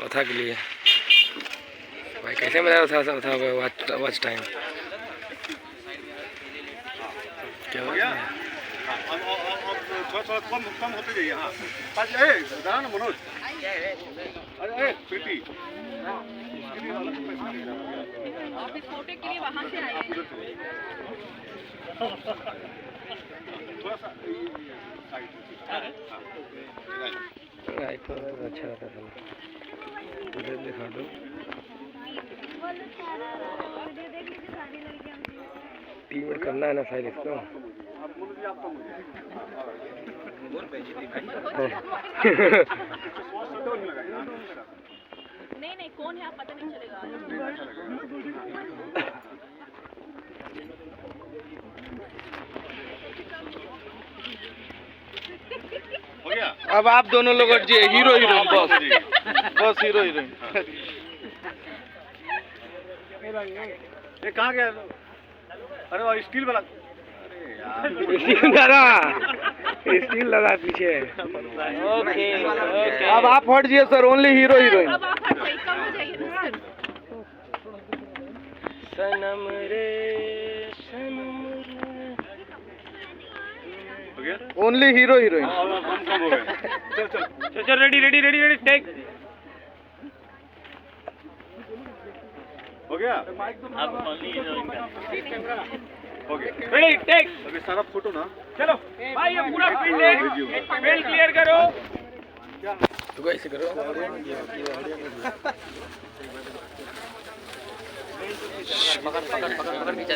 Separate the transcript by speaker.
Speaker 1: चौथा के लिए भाई कैसे मजा था वॉच टाइम क्या हो गया?
Speaker 2: अब थोड़ा कम होते जाइए। हाँ जरा ना मनोज, अरे प्रीति
Speaker 3: आप इस फोटो के लिए वहाँ से आए हैं।
Speaker 2: थोड़ा सा
Speaker 1: आईफोन अच्छा रहता था। उधर दिखा दो। टीम में करना है ना फाइल इसको।
Speaker 3: नहीं कौन है आप पता नहीं चलेगा।
Speaker 2: हो गया।
Speaker 4: अब आप दोनों लोग हीरो हीरोइन बस हीरो हीरोइन।
Speaker 2: ये कहाँ गया? अरे वो स्टील वाला।
Speaker 1: स्टील लगा पीछे।
Speaker 4: ओके अब आप हट जाइए सर, ओनली हीरो हीरोइन।
Speaker 3: अब आप हट जाइए, कम हो जाइए ना सर।
Speaker 1: सनम रे सनम
Speaker 2: हो गया।
Speaker 4: Only hero heroine.
Speaker 2: कम हो गए। चल
Speaker 1: चल रेडी टेक।
Speaker 2: हो गया। हो गया।
Speaker 1: Ready take.
Speaker 2: अभी सारा फोटो ना।
Speaker 1: चलो भाई ये पूरा फील्ड क्लियर करो। तो ऐसे करो। पकड़ पीछे